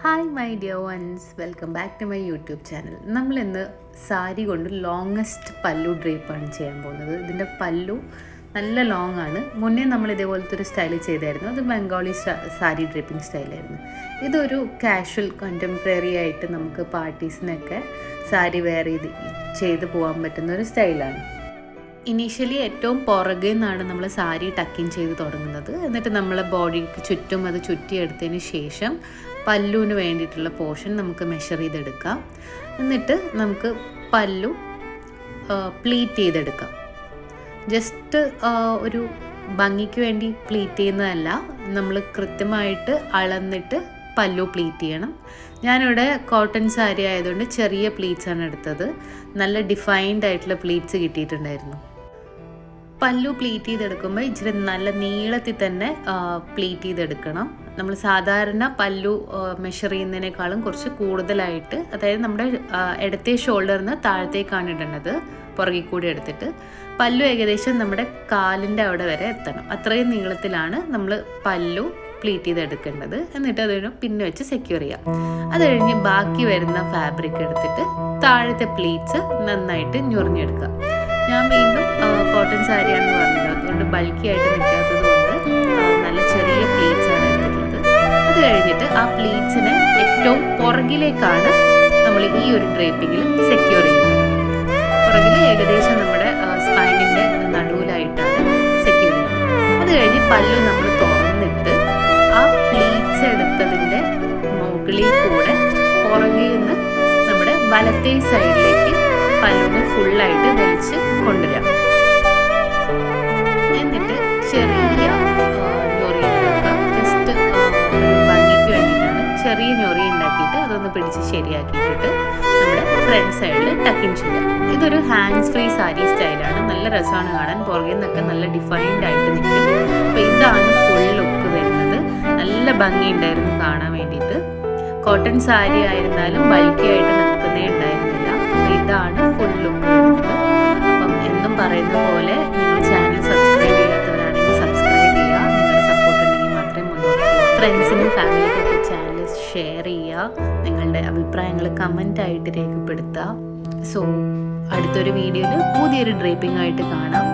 Hi my dear ones, welcome back to my YouTube channel. നമ്മളിന്ന് സാരി കൊണ്ട് longest പല്ലു ഡ്രേപ്പാണ് ചെയ്യാൻ പോകുന്നത്. ഇതിൻ്റെ പല്ലു നല്ല ലോങ് ആണ്. മുന്നേ നമ്മൾ ഇതേപോലത്തെ ഒരു സ്റ്റൈൽ ചെയ്തായിരുന്നു. അത് ബംഗാളി സാരി ഡ്രേപ്പിംഗ് സ്റ്റൈലായിരുന്നു. ഇതൊരു കാഷ്വൽ കണ്ടംപററി ആയിട്ട് നമുക്ക് പാർട്ടീസിനൊക്കെ സാരി വെയർ ചെയ്ത് പോകാൻ പറ്റുന്ന ഒരു സ്റ്റൈലാണ്. ഇനീഷ്യലി ഏറ്റവും പുറകിൽ നിന്നാണ് നമ്മൾ സാരി ടക്കിങ് ചെയ്ത് തുടങ്ങുന്നത്. എന്നിട്ട് നമ്മളെ ബോഡിക്ക് ചുറ്റും അത് ചുറ്റിയെടുത്തതിന് ശേഷം പല്ലുവിന് വേണ്ടിയിട്ടുള്ള പോർഷൻ നമുക്ക് മെഷർ ചെയ്തെടുക്കാം. എന്നിട്ട് നമുക്ക് പല്ലു പ്ലീറ്റ് ചെയ്തെടുക്കാം. ജസ്റ്റ് ഒരു ഭംഗിക്ക് വേണ്ടി പ്ലീറ്റ് ചെയ്യുന്നതല്ല, നമ്മൾ കൃത്യമായിട്ട് അളന്നിട്ട് പല്ലു പ്ലീറ്റ് ചെയ്യണം. ഞാനിവിടെ കോട്ടൺ സാരി ആയതുകൊണ്ട് ചെറിയ പ്ലീറ്റ്സാണ് എടുത്തത്. നല്ല ഡിഫൈൻഡ് ആയിട്ടുള്ള പ്ലീറ്റ്സ് കിട്ടിയിട്ടുണ്ടായിരുന്നു. പല്ലു പ്ലീറ്റ് ചെയ്തെടുക്കുമ്പോൾ ഇച്ചിരി നല്ല നീളത്തിൽ തന്നെ പ്ലീറ്റ് ചെയ്തെടുക്കണം. നമ്മൾ സാധാരണ പല്ലു മെഷർ ചെയ്യുന്നതിനേക്കാളും കുറച്ച് കൂടുതലായിട്ട്, അതായത് നമ്മുടെ ഇടത്തെ ഷോൾഡറിൽ നിന്ന് താഴത്തേക്കാണ് ഇടേണ്ടത്. പുറകിൽ കൂടി എടുത്തിട്ട് പല്ലു ഏകദേശം നമ്മുടെ കാലിൻ്റെ അവിടെ വരെ എത്തണം. അത്രയും നീളത്തിലാണ് നമ്മൾ പല്ലു പ്ലീറ്റ് ചെയ്തെടുക്കേണ്ടത്. എന്നിട്ട് അതിന് പിന്നെ വെച്ച് സെക്യൂർ ചെയ്യാം. അത് കഴിഞ്ഞ് ബാക്കി വരുന്ന ഫാബ്രിക് എടുത്തിട്ട് താഴത്തെ പ്ലീറ്റ്സ് നന്നായിട്ട് ഞൊറിഞ്ഞെടുക്കുക. ഞാൻ വീണ്ടും കോട്ടൺ സാരിയാണെന്ന് പറഞ്ഞത്, അതുകൊണ്ട് ബൾക്കി ആയിട്ട് നിൽക്കാത്തത് കൊണ്ട് നല്ല ചെറിയ പ്ലീറ്റ്സാണ് എടുത്തിട്ടുള്ളത്. അത് കഴിഞ്ഞിട്ട് ആ പ്ലീറ്റ്സിനെ ഏറ്റവും പുറകിലേക്കാണ് നമ്മൾ ഈ ഒരു ഡ്രേപ്പിങ്ങിൽ സെക്യൂർ ചെയ്യുന്നത്. പുറകിൽ ഏകദേശം നമ്മുടെ സ്പൈനിൻ്റെ നടുവിലായിട്ടാണ് സെക്യൂർ ചെയ്യുന്നത്. അത് കഴിഞ്ഞ് പല്ലു നമ്മൾ തുറന്നിട്ട് ആ പ്ലീറ്റ്സ് എടുത്തതിൻ്റെ മുകളിൽ കൂടെ പുറകിൽ നിന്ന് നമ്മുടെ വലത്തേ സൈഡിലേക്ക് പല്ലുവിനെ ഫുള്ളായിട്ട് വലിച്ച് കൊണ്ടുവരാം. എന്നിട്ട് ചെറിയ ഞൊറി ഉണ്ടാക്കാം. ജസ്റ്റ് ഭംഗിക്ക് വേണ്ടിയിട്ടാണ് ചെറിയ ഞൊറി ഉണ്ടാക്കിയിട്ട് അതൊന്ന് പിടിച്ച് ശരിയാക്കിയിട്ടിട്ട് നമ്മുടെ ഫ്രണ്ട് സൈഡിൽ ടക്കിങ് ചെയ്യാം. ഇതൊരു ഹാൻഡ്സ് ഫ്രീ സാരി സ്റ്റൈലാണ്. നല്ല രസമാണ് കാണാൻ. പുറകിൽ നിന്നൊക്കെ നല്ല ഡിഫൈൻഡ് ആയിട്ട് നിൽക്കും. അപ്പോൾ ഇതാണ് ഫുൾ ലുക്ക് വരുന്നത്. നല്ല ഭംഗിയുണ്ടായിരുന്നു കാണാൻ വേണ്ടിയിട്ട്. കോട്ടൺ സാരി ആയിരുന്നാലും ബൾക്കി ആയിട്ട് നിൽക്കുന്നേ ഉണ്ടായിരുന്നില്ല. ഇതാണ് ഫുൾ ലുക്ക് വരുന്നത്. അപ്പം എന്നും പറയുന്ന പോലെ നിങ്ങൾ ചാനൽ സബ്സ്ക്രൈബ് ചെയ്യാത്തവരാണെങ്കിൽ സബ്സ്ക്രൈബ് ചെയ്യുക. നിങ്ങളുടെ സപ്പോർട്ട് ഉണ്ടെങ്കിൽ മാത്രമേ മുന്നോട്ട് പോകും. ഫ്രണ്ട്സിനും ഫാമിലിക്കൊക്കെ ചാനൽ ഷെയർ ചെയ്യുക. നിങ്ങളുടെ അഭിപ്രായങ്ങൾ കമൻ്റ് ആയിട്ട് രേഖപ്പെടുത്തുക. സോ അടുത്തൊരു വീഡിയോയിൽ പുതിയൊരു ഡ്രേപ്പിംഗ് ആയിട്ട് കാണാം.